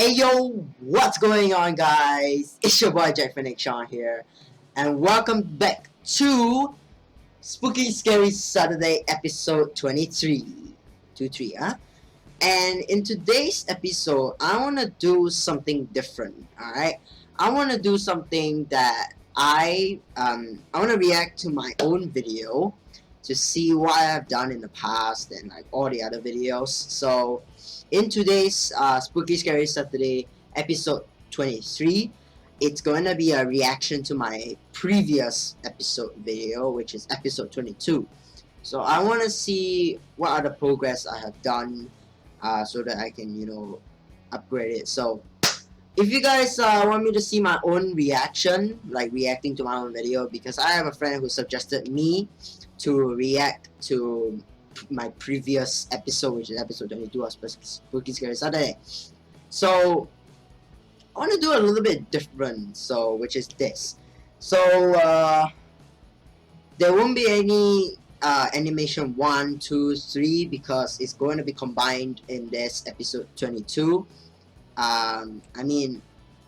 Hey yo, what's going on, guys? It's your boy Jack Phoenix Sean here, and welcome back to Spooky Scary Saturday episode 23. 23, huh? And in today's episode, I want to do something different, alright? I want to do something that I want to react to my own video to see what I have done in the past and like all the other videos. So in today's Spooky Scary Saturday episode 23, it's going to be a reaction to my previous episode video, which is episode 22. So I want to see what other progress I have done so that I can, upgrade it. So if you guys want me to see my own reaction, like reacting to my own video, because I have a friend who suggested me to react to my previous episode, which is episode 22 of Spooky Scary Saturday. So I want to do a little bit different, so which is this. So there won't be any animation 1, 2, 3 because it's going to be combined in this episode 22.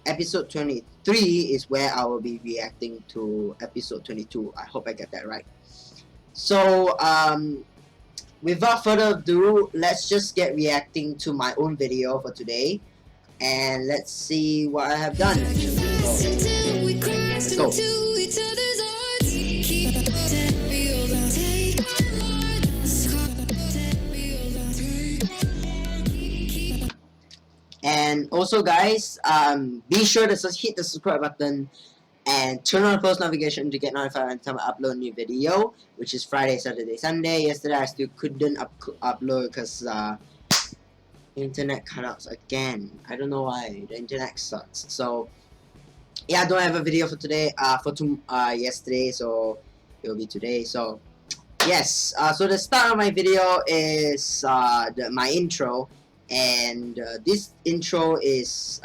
Episode 23 is where I will be reacting to episode 22. I hope I get that right. So without further ado, let's just get reacting to my own video for today, and let's see what I have done actually. So, let's go. And also, guys, be sure to hit the subscribe button and turn on post notification to get notified every time I upload a new video, which is Friday, Saturday, Sunday. Yesterday I still couldn't upload because internet cutouts again. I don't know why, the internet sucks. So yeah, I don't have a video for today. Yesterday, so it will be today. So yes, so the start of my video is my intro. And this intro is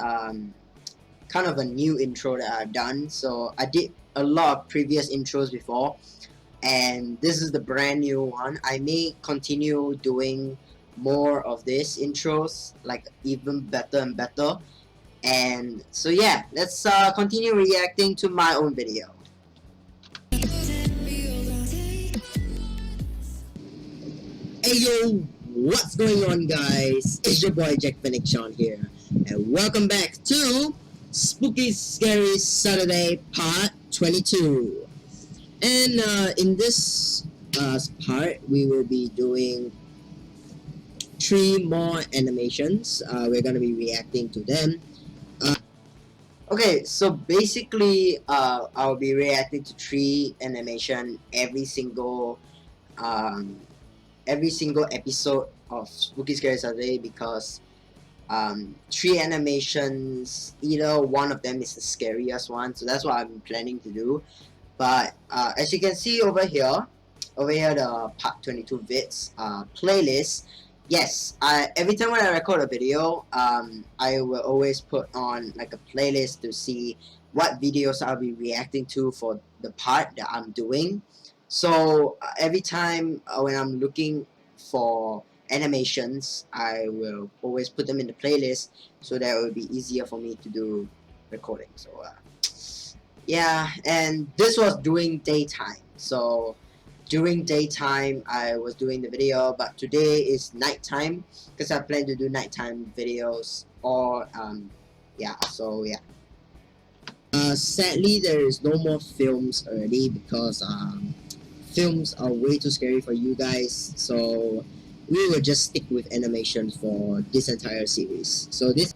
kind of a new intro that I've done. So I did a lot of previous intros before, and this is the brand new one. I may continue doing more of these intros, like even better and better. And so yeah, let's continue reacting to my own video. Hey yo, what's going on, guys? It's your boy Jack Phoenix Sean here, and welcome back to Spooky Scary Saturday Part 22. And in this part, we will be doing 3 more animations. We're gonna be reacting to them. Okay, so basically, I'll be reacting to 3 animation every single episode of Spooky Scary Saturday, because 3 animations, either one of them is the scariest one, so that's what I'm planning to do. But as you can see over here the part 22 vids playlist. Yes, every time when I record a video, I will always put on like a playlist to see what videos I'll be reacting to for the part that I'm doing. So every time when I'm looking for animations, I will always put them in the playlist, so that it will be easier for me to do recording. So yeah, and this was during daytime. So during daytime I was doing the video, but today is nighttime because I plan to do nighttime videos. Or yeah, so yeah. Sadly, there is no more films already because films are way too scary for you guys, so we will just stick with animation for this entire series. So this,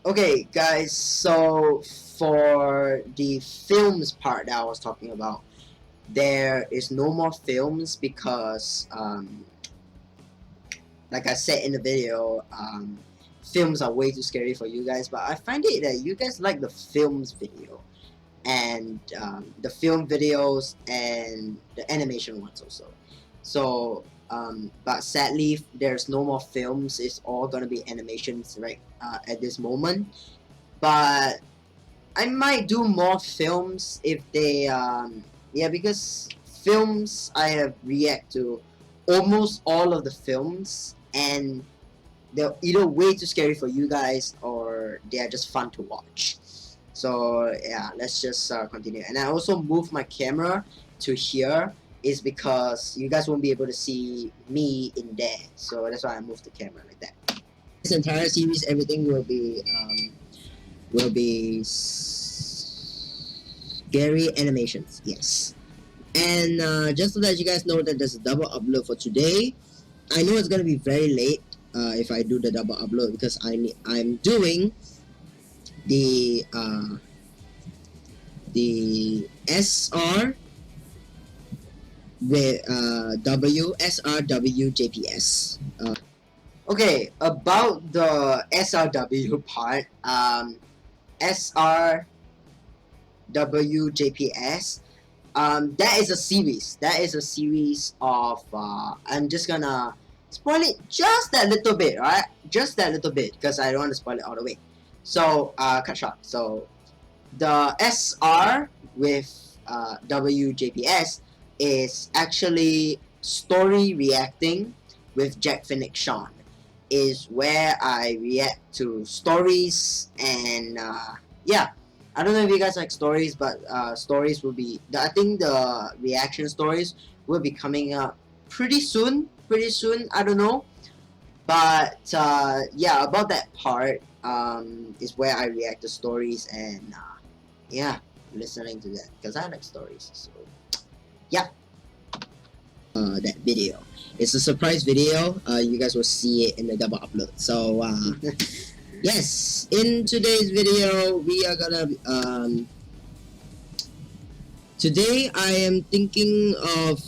okay guys, so for the films part that I was talking about, there is no more films because like I said in the video, films are way too scary for you guys, but I find it that you guys like the films video, and the film videos and the animation ones also. So but sadly there's no more films, it's all gonna be animations right at this moment. But I might do more films if they yeah, because films, I have react to almost all of the films, and they're either way too scary for you guys, or they are just fun to watch. So yeah, let's just continue. And I also moved my camera to here is because you guys won't be able to see me in there. So that's why I moved the camera like that. This entire series, everything will be scary animations. Yes. And just so that you guys know that there's a double upload for today. I know it's gonna be very late if I do the double upload because I'm doing the SR with SRW-JPS. Okay, about the SRW part, SRW-JPS, that is a series. That is a series of, I'm just gonna spoil it just that little bit, right? Just that little bit, because I don't want to spoil it all the way. So, cut short. So, the SR with WJPS is actually story reacting with Jack Phoenix Sean. Is where I react to stories and yeah. I don't know if you guys like stories, but stories will be. I think the reaction stories will be coming up pretty soon. Pretty soon. I don't know, but yeah, about that part is where I react to stories and yeah, listening to that because I like stories. So yeah, that video. It's a surprise video. You guys will see it in the double upload. So yes, in today's video, we are gonna. Today, I am thinking of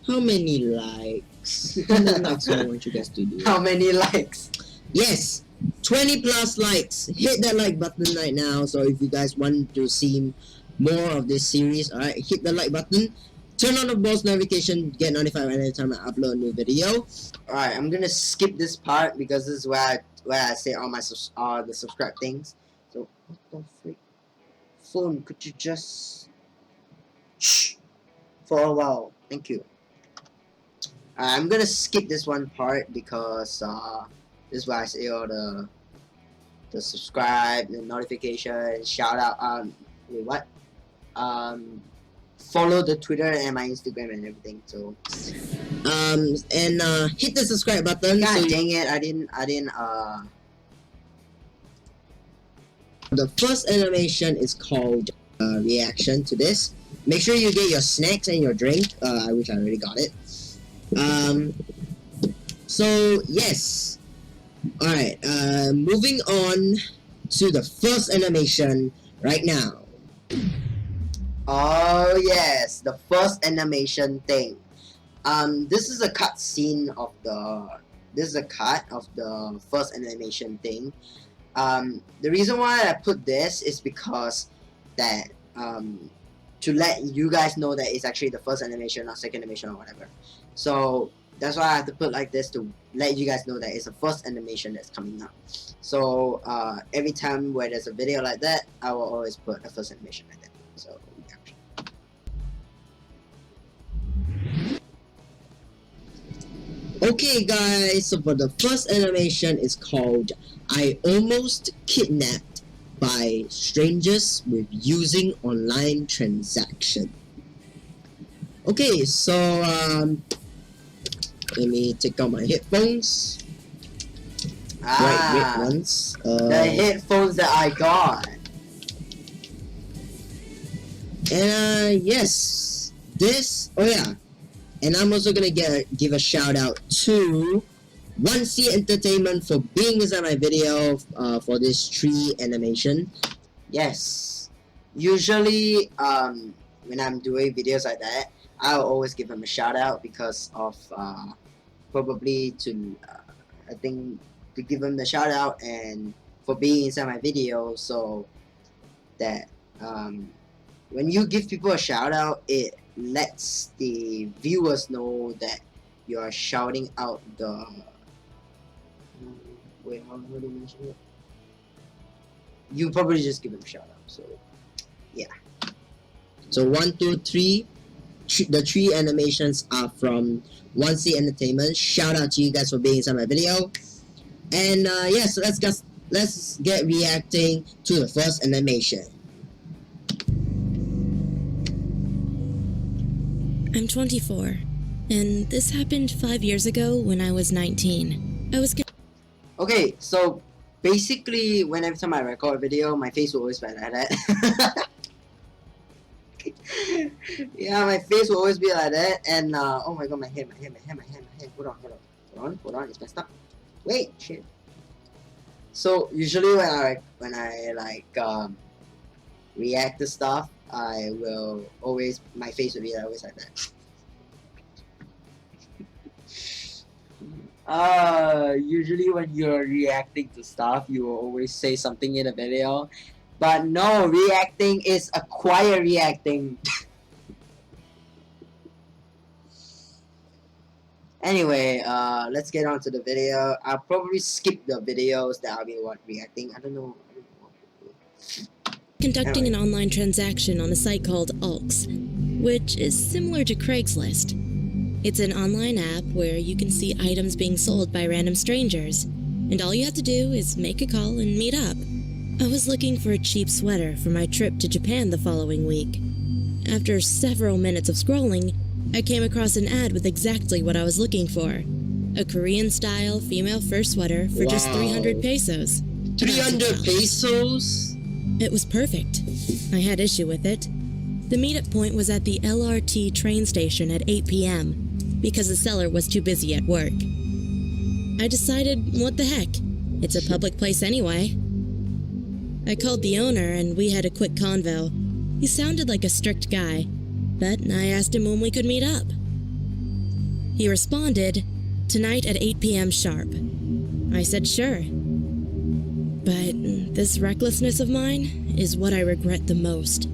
how many likes. How many likes do I want you guys to do? How many likes? Yes, 20 plus likes. Hit that like button right now. So if you guys want to see more of this series, alright, hit the like button. Turn on the post notification, get notified anytime I upload a new video. Alright, I'm gonna skip this part because this is where I say all my the subscribe things. So what the freak? Phone, could you just shh for a while? Thank you. I'm gonna skip this one part because this is where I say all the subscribe, the notification, shout out. Wait, what? Follow the Twitter and my Instagram and everything. So and hit the subscribe button. God dang it! I didn't. The first animation is called reaction to this. Make sure you get your snacks and your drink. I wish I already got it. So yes. Alright, moving on to the first animation right now. Oh yes, the first animation thing. This is a cut scene of the. This is a cut of the first animation thing. The reason why I put this is because that to let you guys know that it's actually the first animation or second animation or whatever. So that's why I have to put like this to let you guys know that it's the first animation that's coming up. So every time where there's a video like that, I will always put a first animation like that. So okay guys, so for the first animation is called I Almost Kidnapped by Strangers with Using Online Transaction. Okay, so let me take out my headphones. Bright red ones. The headphones that I got. And yes, this. Oh yeah, and I'm also gonna give a shout out to 1C Entertainment for being inside my video for this tree animation. Yes, usually when I'm doing videos like that, I'll always give them a shout out because of probably to I think to give them the shout out and for being inside my video, so that when you give people a shout out, it lets the viewers know that you are shouting out the wait, how do you mention it? You probably just give them a shout out. So yeah. So 1, 2, 3. The 3 animations are from 1C Entertainment. Shout out to you guys for being inside my video. And yeah, so let's let's get reacting to the first animation. I'm 24, and this happened 5 years ago when I was 19. Okay, so basically, whenever time I record a video, my face will always be like that. Yeah, my face will always be like that, and oh my god, my head. Hold on, it's messed up. Wait, shit. So usually when I like react to stuff, I will always my face will be always like that. Usually when you're reacting to stuff, you will always say something in a video. But no, reacting is a quiet reacting. Anyway, let's get on to the video. I'll probably skip the videos that I'll be reacting. I don't know. Conducting an online transaction on a site called Ulks, which is similar to Craigslist. It's an online app where you can see items being sold by random strangers, and all you have to do is make a call and meet up. I was looking for a cheap sweater for my trip to Japan the following week. After several minutes of scrolling, I came across an ad with exactly what I was looking for. A Korean-style female fur sweater for just 300 pesos. 300 pesos? It was perfect. I had issue with it. The meetup point was at the LRT train station at 8 p.m. because the seller was too busy at work. I decided, what the heck? It's a public place anyway. I called the owner and we had a quick convo. He sounded like a strict guy, but I asked him when we could meet up. He responded, tonight at 8 p.m. sharp. I said sure. But this recklessness of mine is what I regret the most.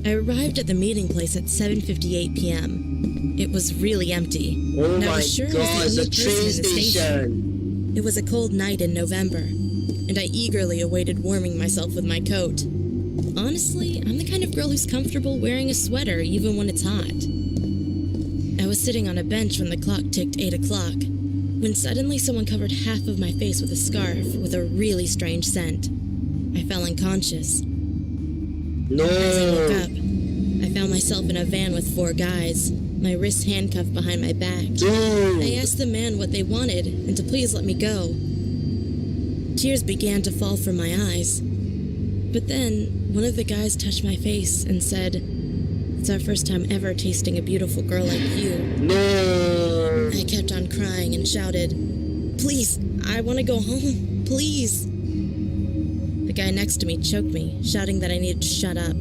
I arrived at the meeting place at 7:58 p.m. It was really empty. Oh and I my was sure god, I was the only the person train in the station. It was a cold night in November, and I eagerly awaited warming myself with my coat. Honestly, I'm the kind of girl who's comfortable wearing a sweater even when it's hot. I was sitting on a bench when the clock ticked 8 o'clock, when suddenly someone covered half of my face with a scarf with a really strange scent. I fell unconscious. No. As I woke up, I found myself in a van with 4 guys, my wrists handcuffed behind my back. Dude. I asked the man what they wanted and to please let me go. Tears began to fall from my eyes. But then, one of the guys touched my face and said, "It's our first time ever tasting a beautiful girl like you." No. I kept on crying and shouted, "Please, I want to go home, please." The guy next to me choked me, shouting that I needed to shut up.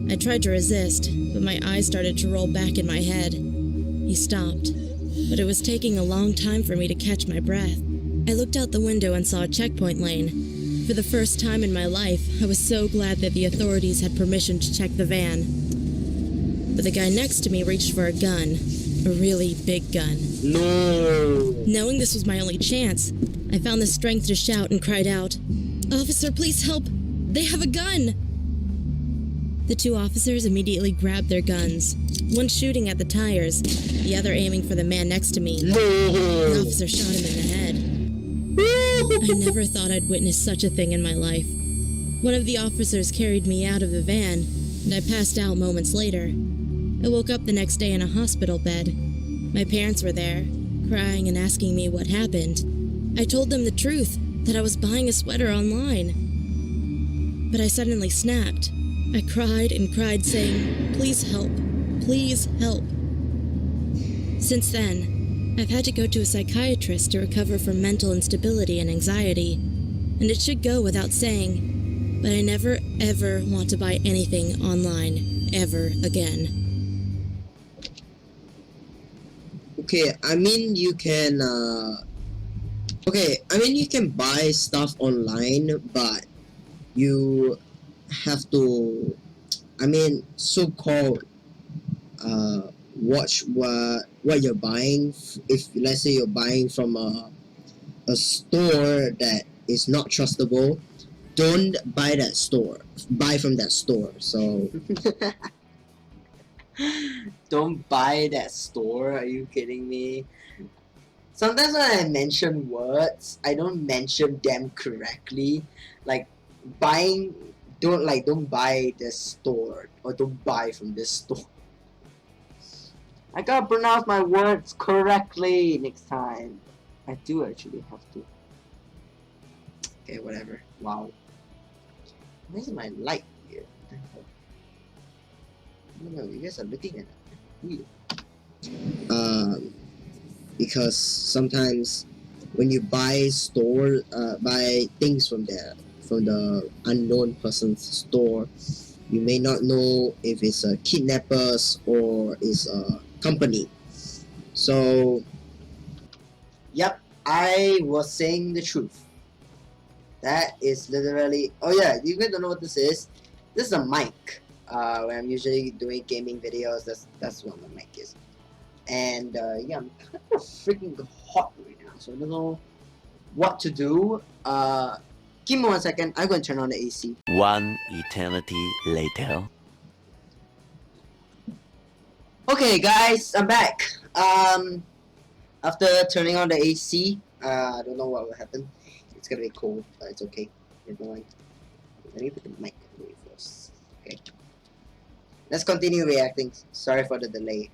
I tried to resist, but my eyes started to roll back in my head. He stopped, but it was taking a long time for me to catch my breath. I looked out the window and saw a checkpoint lane. For the first time in my life, I was so glad that the authorities had permission to check the van. But the guy next to me reached for a gun, a really big gun. No. Knowing this was my only chance, I found the strength to shout and cried out, "Officer, please help! They have a gun!" The 2 officers immediately grabbed their guns, one shooting at the tires, the other aiming for the man next to me. No. The officer shot him in the head. I never thought I'd witness such a thing in my life. One of the officers carried me out of the van, and I passed out moments later. I woke up the next day in a hospital bed. My parents were there, crying and asking me what happened. I told them the truth, that I was buying a sweater online. But I suddenly snapped. I cried and cried, saying, "Please help, please help." Since then, I've had to go to a psychiatrist to recover from mental instability and anxiety, and it should go without saying, but I never ever want to buy anything online, ever again. Okay, I mean you can you can buy stuff online, but you have to so-called watch what you're buying. If let's say you're buying from a store that is not trustable, don't buy that store. Buy from that store. So don't buy that store. Are you kidding me? sometimes when I mention words, I don't mention them correctly. Like buying, don't buy this store or don't buy from this store. I gotta pronounce my words correctly next time. I do actually have to. Okay, whatever. Wow. Where's my light here? I don't know, you guys are looking at it. Weird. Because sometimes when you buy buy things from the unknown person's store, you may not know if it's a kidnappers or it's a company. So, yep, I was saying the truth. That is literally. Oh yeah, you guys don't know what this is. This is a mic. When I'm usually doing gaming videos, that's what my mic is. And yeah, I'm kind of freaking hot right now, so I don't know what to do. Give me 1 second. I'm going to turn on the AC. One eternity later. Okay, guys, I'm back. After turning on the AC, I don't know what will happen. It's gonna be cold, but it's okay. Never mind. Let me put the mic away first. Okay. Let's continue reacting. Sorry for the delay.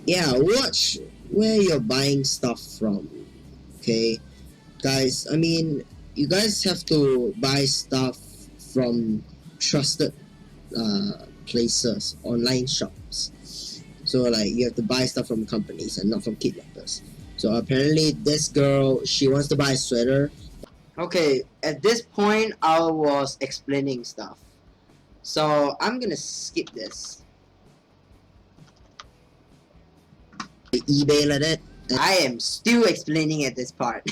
Yeah, watch where you're buying stuff from. Okay, guys. I mean, you guys have to buy stuff from trusted places, online shops. So like you have to buy stuff from companies and not from kidnappers. So apparently this girl, she wants to buy a sweater. Okay, at this point I was explaining stuff. So I'm gonna skip this. eBay like that. I am still explaining at this part.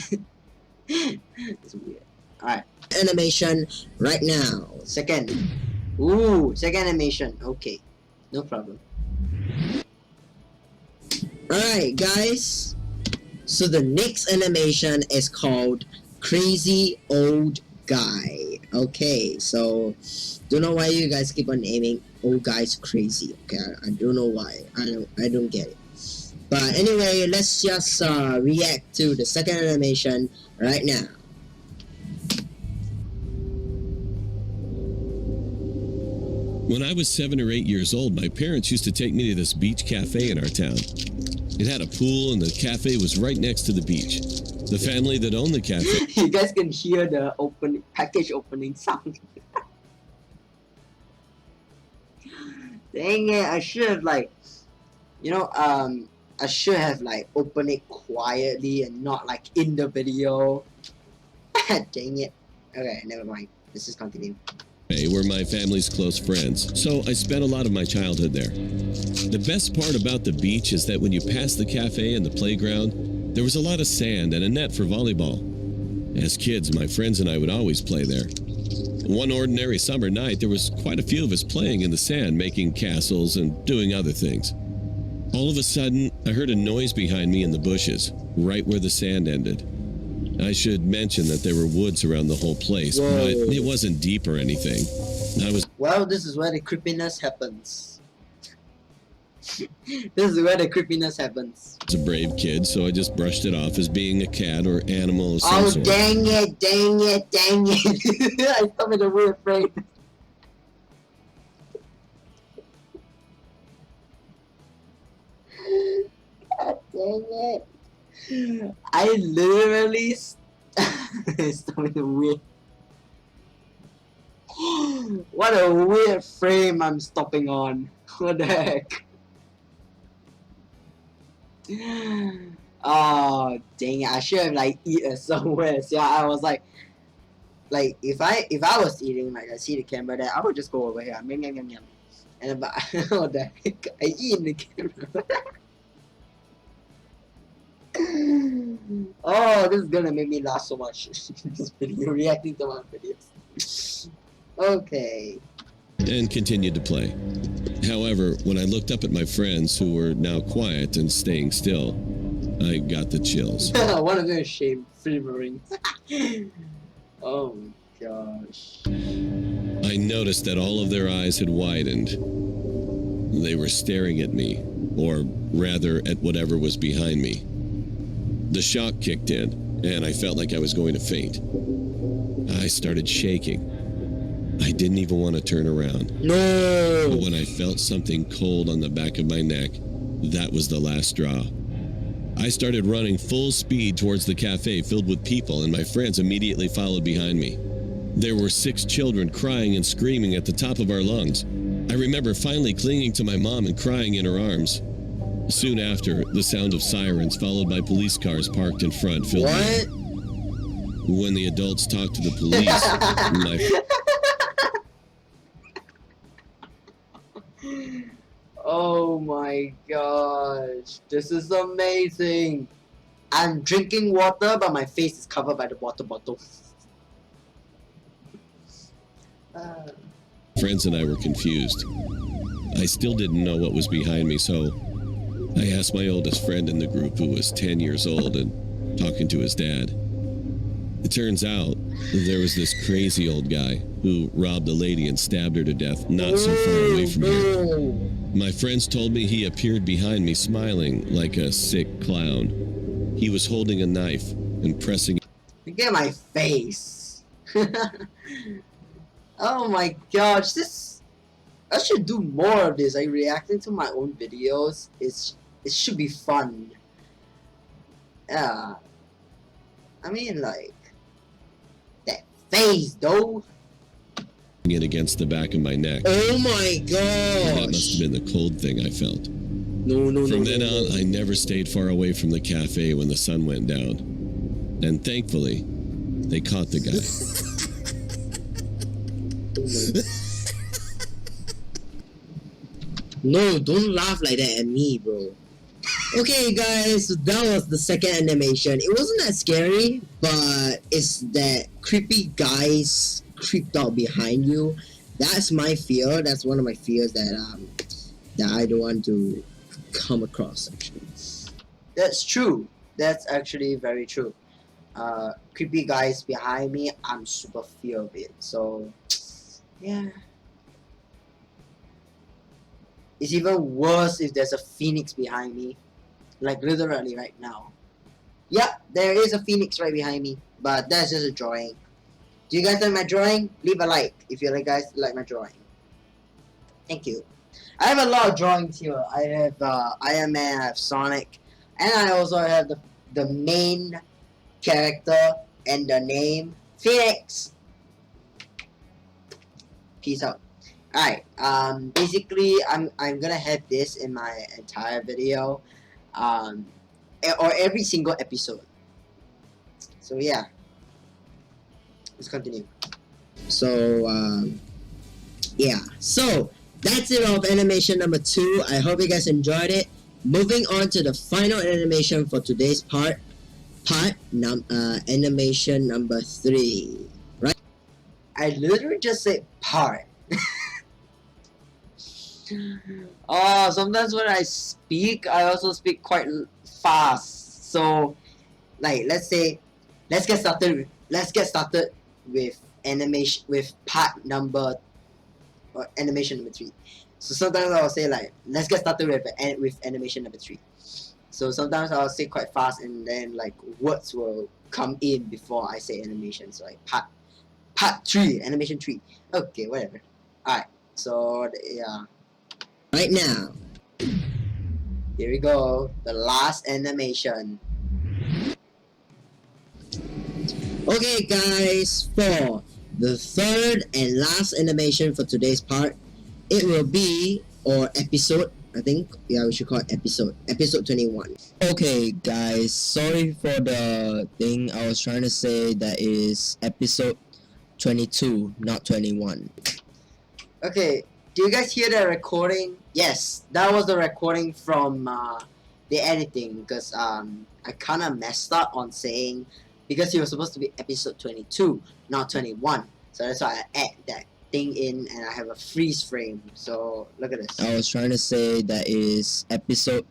It's weird. Alright. Animation right now. Second. Ooh, second animation. Okay. No problem. Alright, guys. So the next animation is called Crazy Old Guy. Okay, so don't know why you guys keep on naming old guys crazy. Okay, I don't know why. I don't get it. But anyway, let's just react to the second animation right now. When I was 7 or 8 years old, my parents used to take me to this beach cafe in our town. It had a pool and the cafe was right next to the beach. The family that owned the cafe... You guys can hear the package opening sound. Dang it, I should have like, you know, I should have like opened it quietly and not like in the video. Dang it. Okay, never mind. Let's just continue. were my family's close friends, so I spent a lot of my childhood there. The best part about the beach is that when you pass the cafe and the playground, there was a lot of sand and a net for volleyball. As kids, my friends and I would always play there. One ordinary summer night, there was quite a few of us playing in the sand, making castles and doing other things. All of a sudden, I heard a noise behind me in the bushes, right where the sand ended. I should mention that there were woods around the whole place, Whoa. but it wasn't deep or anything. Well, this is where the creepiness happens. This is where the creepiness happens. I was a brave kid, so I just brushed it off as being a cat or animal of some Oh, sort. dang it, dang it, dang it. I stopped with a weird frame. God dang it. I literally stopped with a weird. What a weird frame I'm stopping on. What the heck? Oh dang it! I should have like eaten somewhere. So yeah, I was like if I was eating, like I see the camera there, I would just go over here, yum, yum, yum, yum. And but what the heck? I eat in the camera. Oh, this is gonna make me laugh so much. This video, reacting to my videos. Okay. And continued to play. However, when I looked up at my friends who were now quiet and staying still, I got the chills. One of them is shame flavoring. Oh my gosh. I noticed that all of their eyes had widened. They were staring at me, or rather at whatever was behind me. The shock kicked in, and I felt like I was going to faint. I started shaking. I didn't even want to turn around. No! But when I felt something cold on the back of my neck, that was the last straw. I started running full speed towards the cafe filled with people, and my friends immediately followed behind me. There were 6 children crying and screaming at the top of our lungs. I remember finally clinging to my mom and crying in her arms. Soon after, the sound of sirens followed by police cars parked in front filled me. What? When the adults talked to the police, my Oh my gosh, this is amazing. I'm drinking water, but my face is covered by the water bottle. friends and I were confused. I still didn't know what was behind me, so I asked my oldest friend in the group, who was 10 years old and talking to his dad. It turns out there was this crazy old guy who robbed a lady and stabbed her to death not so far away from here. My friends told me he appeared behind me smiling like a sick clown. He was holding a knife and pressing. Look at my face. Oh my gosh, this... I should do more of this, like reacting to my own videos. It should be fun. Yeah. I mean, like... that face, though. It against the back of my neck. Oh my gosh! That must have been the cold thing I felt. No. From then on, I never stayed far away from the cafe when the sun went down. And thankfully, they caught the guy. No, don't laugh like that at me, bro. Okay, guys, so that was the second animation. It wasn't that scary, but it's that creepy guys creeped out behind you. That's my fear. That's one of my fears that I don't want to come across, actually. That's true. That's actually very true. Creepy guys behind me, I'm super fear of it. So, yeah. It's even worse if there's a phoenix behind me. Like literally right now. Yeah, there is a phoenix right behind me. But that's just a drawing. Do you guys like my drawing? Leave a like if you guys like my drawing. Thank you. I have a lot of drawings here. I have Iron Man, I have Sonic, and I also have the main character and the name Phoenix. Peace out. Alright, basically I'm gonna have this in my entire video, or every single episode. So yeah, let's continue. So yeah, so that's it of animation number 2. I hope you guys enjoyed it. Moving on to the final animation for today's animation number 3. Right? I literally just said part. Oh, sometimes when I speak, I also speak quite fast. So, like, let's get started with animation, with animation number 3. So sometimes I'll say like, let's get started with animation number 3. So sometimes I'll say quite fast, and then like words will come in before I say animation. So like part 3, animation 3. Okay, whatever. Alright, so yeah. Right now, here we go, the last animation. Okay guys, for the third and last animation for today's part, it will be, or episode, I think, yeah, we should call it episode 21. Okay guys, sorry for the thing. I was trying to say that is episode 22, not 21. Okay, do you guys hear that recording? Yes, that was the recording from the editing, because I kind of messed up on saying, because it was supposed to be episode 22, not 21. So that's why I add that thing in, and I have a freeze frame. So look at this. I was trying to say that is episode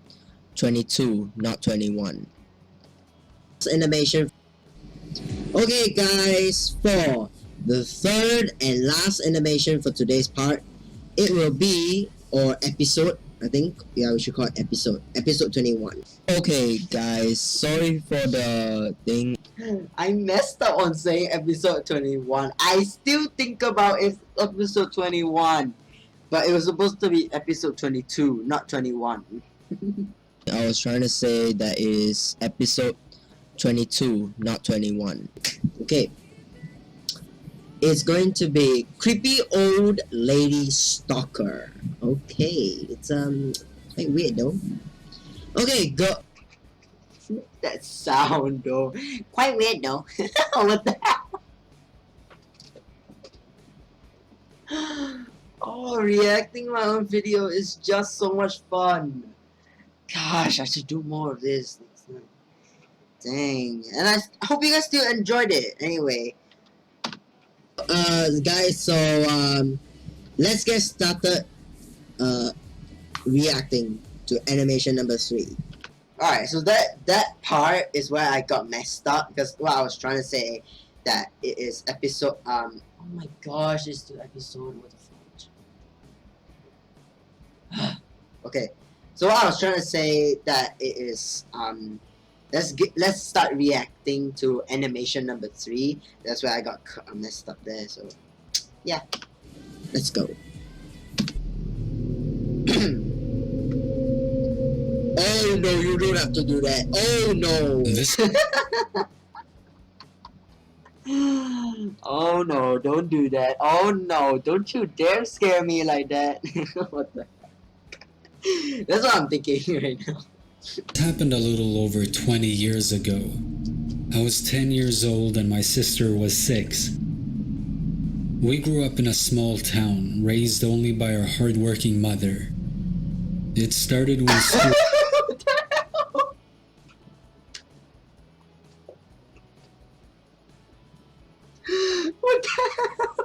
22, not 21. Animation. Okay guys, for the third and last animation for today's part, it will be, or episode, I think, yeah, we should call it episode 21. Okay, guys, sorry for the thing. I messed up on saying episode 21. I still think about it episode 21, but it was supposed to be episode 22, not 21. I was trying to say that it is episode 22, not 21. Okay. It's going to be creepy old lady stalker. Okay, it's quite weird though. Okay, go. That sound though, quite weird though. What the hell? Oh, reacting my own video is just so much fun. Gosh, I should do more of this next time. Dang, and I hope you guys still enjoyed it. Anyway, guys, so let's get started reacting to animation number 3. Alright, so that part is where I got messed up, because what I was trying to say that it is episode oh my gosh, it's still episode, what the fuck. Okay, so what I was trying to say that it is let's start reacting to animation number 3. That's where I got messed up there, so yeah, let's go. Oh no, you don't have to do that. Oh no. Oh no, don't do that. Oh no, don't you dare scare me like that. What the heck? That's what I'm thinking right now. It happened a little over 20 years ago. I was 10 years old and my sister was 6. We grew up in a small town, raised only by our hardworking mother. It started when school... What the hell?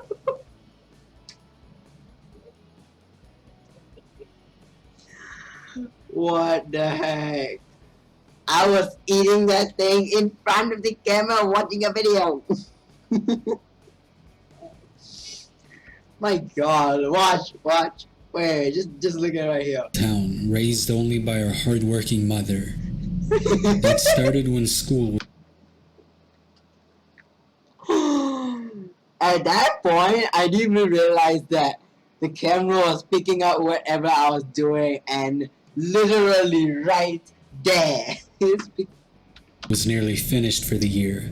What the heck? I was eating that thing in front of the camera watching a video. My god, watch. Wait, just look at it right here. Town, raised only by our hardworking mother. It started when school... At that point, I didn't even realize that the camera was picking up whatever I was doing, and literally right there. was nearly finished for the year.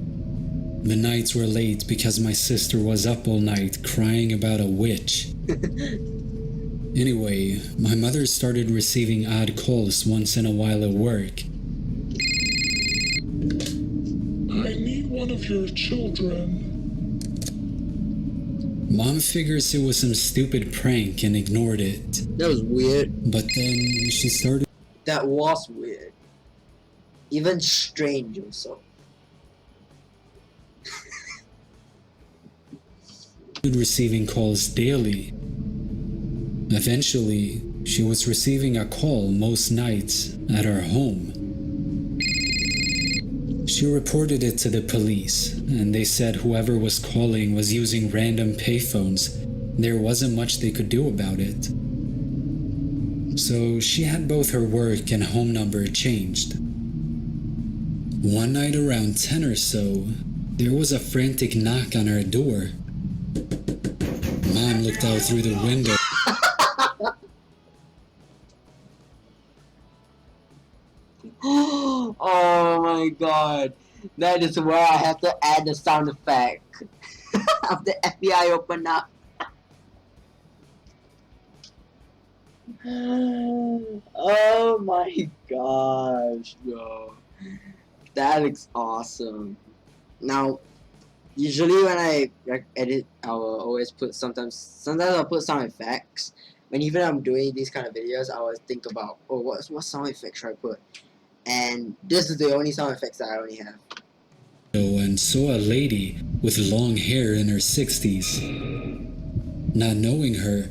The nights were late because my sister was up all night crying about a witch. Anyway, my mother started receiving odd calls once in a while at work. I need one of your children. Mom figures it was some stupid prank and ignored it. That was weird. But then she started That was weird. Even strange also. receiving calls daily. Eventually, she was receiving a call most nights at her home. She reported it to the police, and they said whoever was calling was using random payphones. There wasn't much they could do about it. So she had both her work and home number changed. One night around 10 or so, there was a frantic knock on her door. Mom looked out through the window. Oh my god. That is where I have to add the sound effect of the FBI open up. Oh my gosh, bro. That looks awesome. Now, usually when I edit, I will always put sometimes I'll put sound effects. When even I'm doing these kind of videos, I always think about, oh, what sound effects should I put? And this is the only sound effects that I only have. And saw a lady with long hair in her 60s. Not knowing her,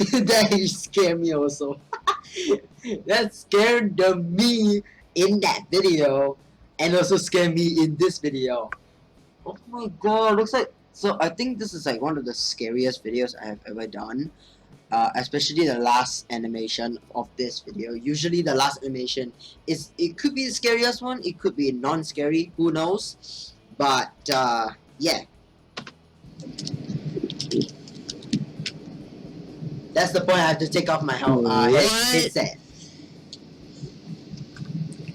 That scared me also. That scared me in that video, and also scared me in this video. Oh my god, looks like, so I think this is like one of the scariest videos I have ever done. especially the last animation of this video. Usually the last animation it could be the scariest one, it could be non-scary, who knows, but yeah, that's the point. I have to take off my headset.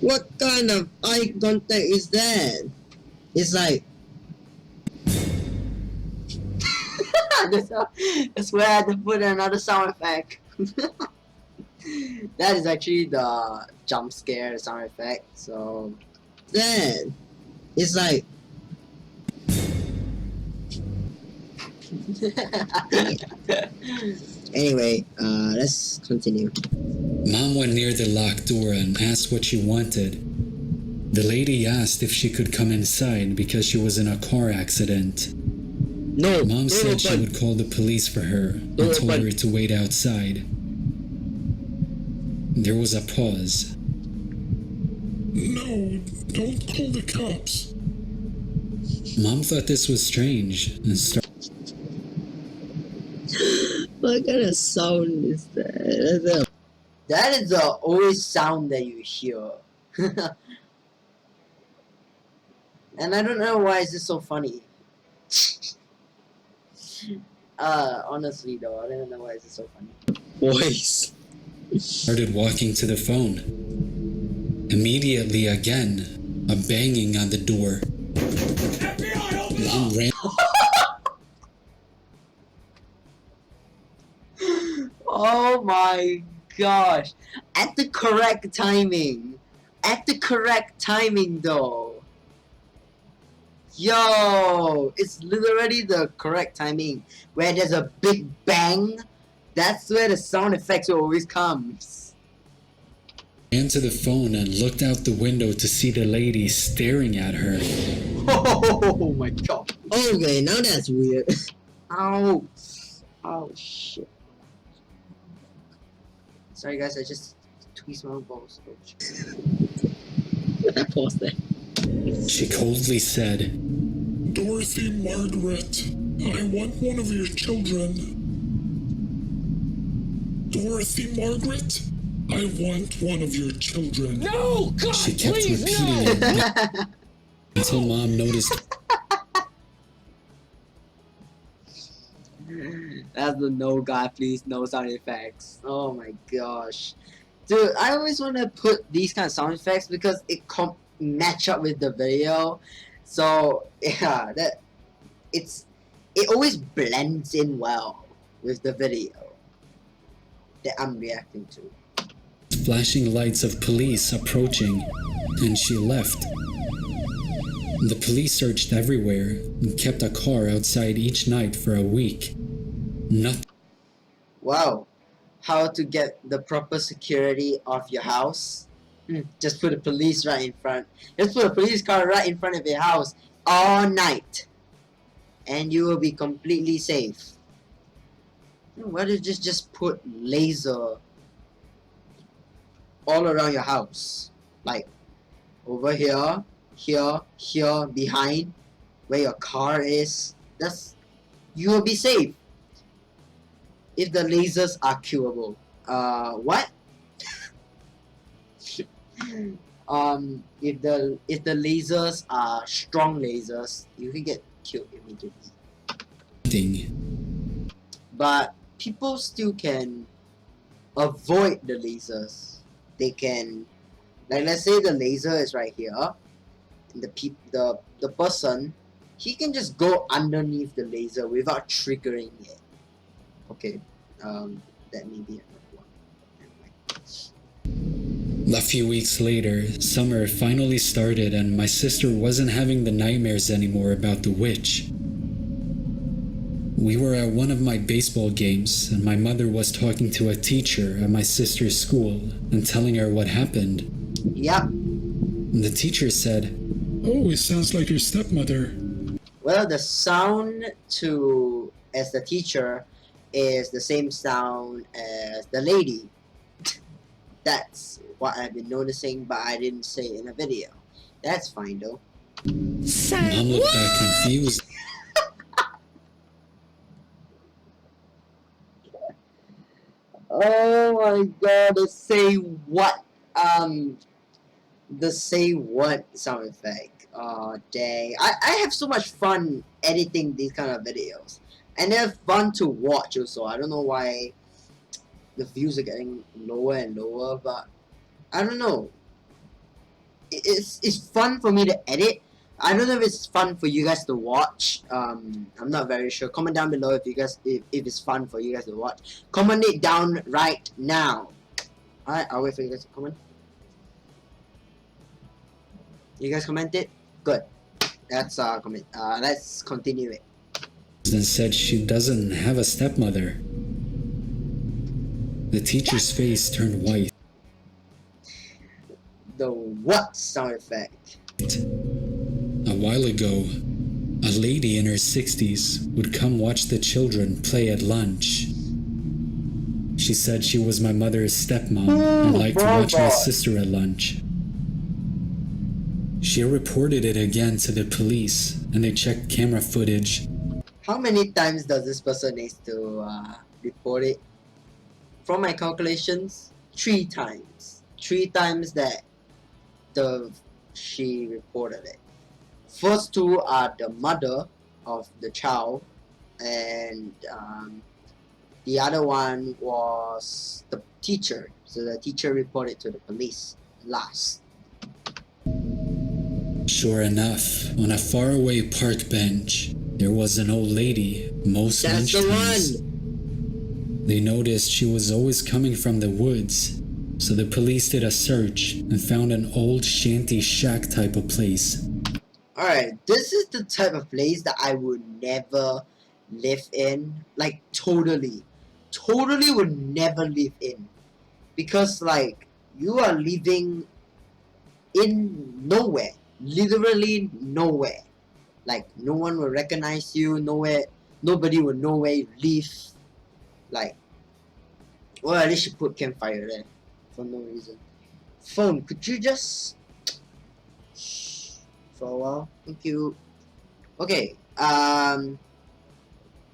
What kind of eye contact is that? It's like, That's where I had to put another sound effect. That is actually the jump scare sound effect. So that. It's like, anyway, let's continue. Mom went near the locked door and asked what she wanted. The lady asked if she could come inside because she was in a car accident. No, Mom said she would call the police for her and told her to wait outside. There was a pause. No, don't call the cops. Mom thought this was strange and started. What kind of sound is that? that is the always sound that you hear. And I don't know why is this so funny. Honestly though, I don't know why is this so funny. Voice. Started walking to the phone. Immediately again, a banging on the door. Mom ran. Oh my gosh. At the correct timing. At the correct timing though. Yo, it's literally the correct timing. Where there's a big bang, that's where the sound effects always comes. Ran to the phone and looked out the window to see the lady staring at her. Oh my god. Okay, now that's weird. Ow. Oh shit. Sorry guys, I just tweezed my balls. I paused there. She coldly said, Dorothy Margaret, I want one of your children. Dorothy Margaret, I want one of your children. No! God, she kept please, repeating no! it until Mom noticed. That's the no god please no sound effects. Oh my gosh. Dude, I always want to put these kind of sound effects because it match up with the video. So yeah, it always blends in well with the video that I'm reacting to. Flashing lights of police approaching, and she left. The police searched everywhere and kept a car outside each night for a week. Nothing. Wow, how to get the proper security of your house? Just put a police right in front. Just put a police car right in front of your house all night, and you will be completely safe. Why don't you just put laser all around your house, like over here, here, here, behind where your car is? You will be safe if the lasers are curable. What? If the lasers are strong lasers, you can get killed immediately. But people still can avoid the lasers. They can, like, let's say the laser is right here, and the person, he can just go underneath the laser without triggering it. Okay, that may be another one. A few weeks later, summer finally started and my sister wasn't having the nightmares anymore about the witch. We were at one of my baseball games and my mother was talking to a teacher at my sister's school and telling her what happened. Yep. The teacher said, Oh, it sounds like your stepmother. Well, the sound as the teacher is the same sound as the lady. That's what I've been noticing, but I didn't say it in a video. That's fine though. Mom looked back confused. Oh my god, the say what sound effect. Oh dang. I have so much fun editing these kind of videos. And they're fun to watch also. I don't know why the views are getting lower and lower, but I don't know. It's fun for me to edit. I don't know if it's fun for you guys to watch. I'm not very sure. Comment down below if you guys if it's fun for you guys to watch. Comment it down right now. Alright, I'll wait for you guys to comment. You guys commented? Good. That's comment. Let's continue it. And said she doesn't have a stepmother. The teacher's face turned white. The what sound effect? A while ago, a lady in her 60s would come watch the children play at lunch. She said she was my mother's stepmom and liked to watch my sister at lunch. She reported it again to the police, and they checked camera footage. How many times does this person needs to report it? From my calculations, 3 times. 3 times that she reported it. First 2 are the mother of the child, and the other one was the teacher. So the teacher reported to the police last. Sure enough, on a faraway park bench, there was an old lady most That's the lunchtimes. one! They noticed she was always coming from the woods, so the police did a search and found an old shanty shack type of place. Alright, this is the type of place that I would never live in. Like, totally. Totally would never live in. Because, like, you are living in nowhere. Literally nowhere. Like, no one will recognize you, nobody will know where you live. Like, well, at least you put campfire there. For no reason. Phone, could you just shh for a while? Thank you. Okay,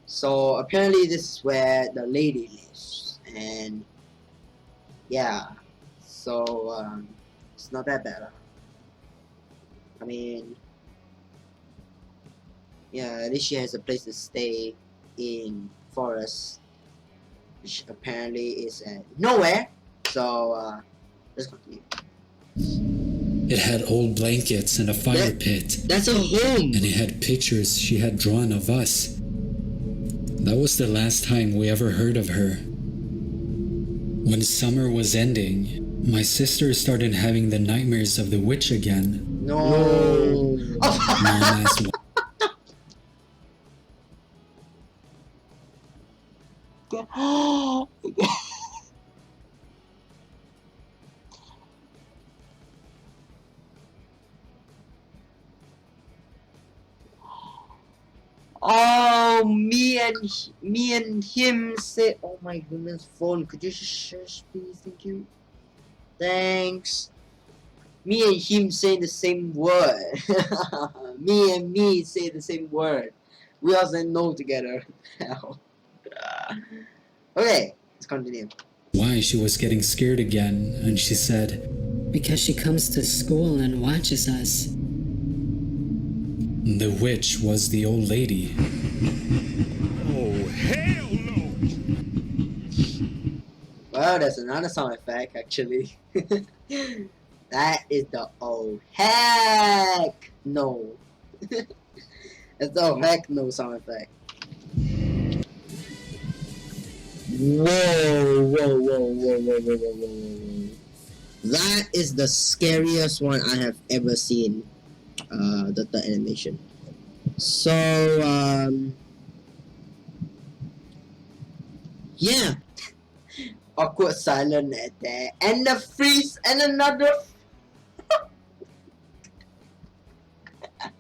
so apparently this is where the lady lives, and yeah, so it's not that bad. I mean, yeah, at least she has a place to stay in forest, which apparently is nowhere. So let's continue. It had old blankets and a fire pit, That's a home. and it had pictures she had drawn of us. That was the last time we ever heard of her. When summer was ending, my sister started having the nightmares of the witch again. No. Mom asked Oh, me and him say, oh my goodness, phone, could you shush please? Thank you. Thanks. Me and him saying the same word. Me and me say the same word. We all say no together. Hell. Okay, let's continue. why she was getting scared again, and she said, Because she comes to school and watches us. the witch was the old lady. Oh, hell no! Well, there's another sound effect actually. That is the oh heck no. It's the oh heck no sound effect. Whoa, whoa, whoa, whoa, whoa, whoa, whoa, whoa. That is the scariest one I have ever seen. The animation. So, yeah. Awkward silence at there. And the freeze and another.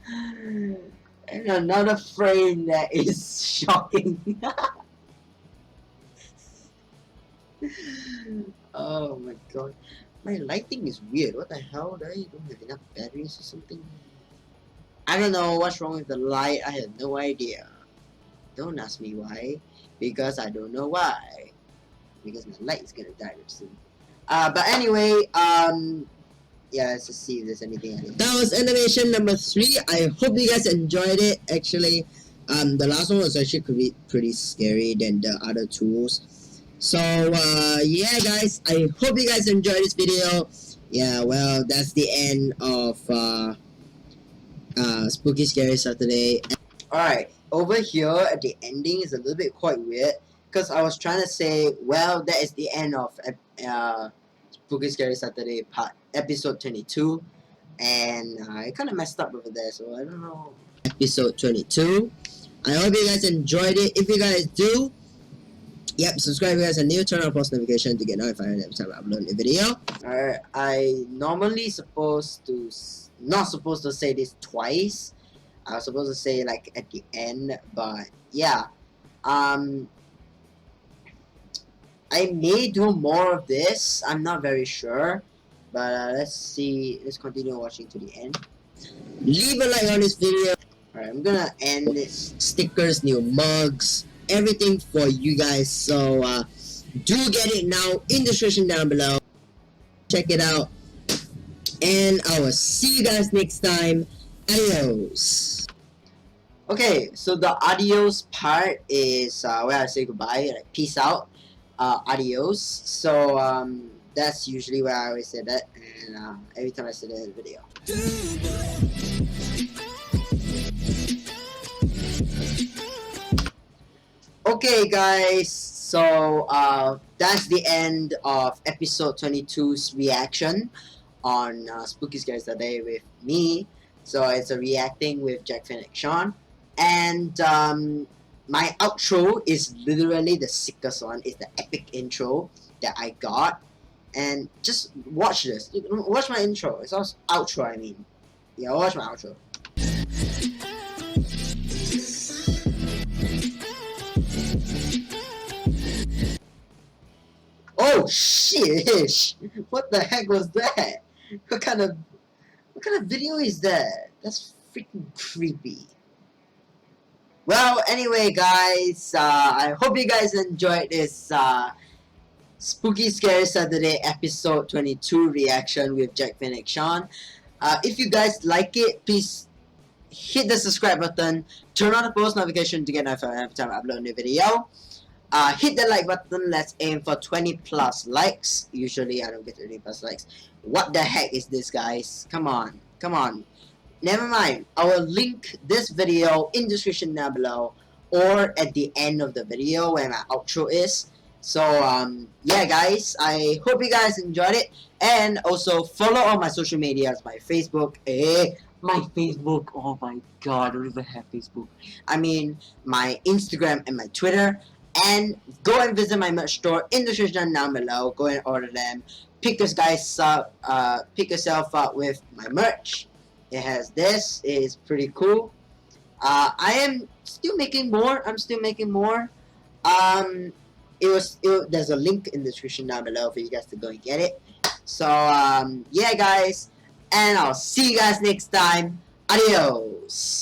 And another frame that is shocking. Oh my god. My lighting is weird. What the hell? I don't have enough batteries or something? I don't know what's wrong with the light. I have no idea. Don't ask me why. Because I don't know why. because my light is gonna die very soon. But anyway, yeah, let's just see if there's anything else. That was animation number 3. I hope you guys enjoyed it. Actually, the last one was actually pretty scary than the other tools. So yeah, guys, I hope you guys enjoyed this video. Yeah, well, that's the end of Spooky Scary Saturday. Alright, over here at the ending is a little bit quite weird, because I was trying to say, well, that is the end of Spooky Scary Saturday episode 22, and I kind of messed up over there, so I don't know. Episode 22. I hope you guys enjoyed it. If you guys do, yep, subscribe if you guys are new, turn on post notification to get notified every time I upload a video. Alright, I normally not supposed to say this twice. I was supposed to say like at the end, but yeah. I may do more of this. I'm not very sure, but let's see. Let's continue watching to the end. Leave a like on this video. Alright, I'm gonna end this. Stickers, new mugs, everything for you guys. So do get it now in the description down below. Check it out, and I will see you guys next time. Adios. Okay, so the adios part is where I say goodbye, like peace out, adios. So that's usually where I always say that, and every time I say that in the video. Okay, guys, so that's the end of episode 22's reaction on Spooky Scary Saturday with me. So it's a reacting with Jack, Finn, and Sean. And my outro is literally the sickest one. It's the epic intro that I got. And just watch this. Watch my intro. It's also outro, I mean. Yeah, watch my outro. Oh shit! What the heck was that? What kind of video is that? That's freaking creepy. Well, anyway, guys, I hope you guys enjoyed this Spooky Scary Saturday episode 22 reaction with Jack, Finn, and Sean. If you guys like it, please hit the subscribe button, turn on the post notification to get notified every time I upload a new video. Hit the like button. Let's aim for 20 plus likes. Usually I don't get 20 plus likes. What the heck is this, guys? Come on, come on. Never mind. I will link this video in the description down below, or at the end of the video where my outro is. So yeah, guys, I hope you guys enjoyed it, and also follow all my social medias, my Facebook, my Facebook, oh my god, I don't even have Facebook. I mean, my Instagram and my Twitter, and go and visit my merch store in the description down below. Go and order them. Pick yourself up with my merch. It has this. It is pretty cool. I am still making more. I'm still making more. There's a link in the description down below for you guys to go and get it. So yeah, guys, and I'll see you guys next time. Adios.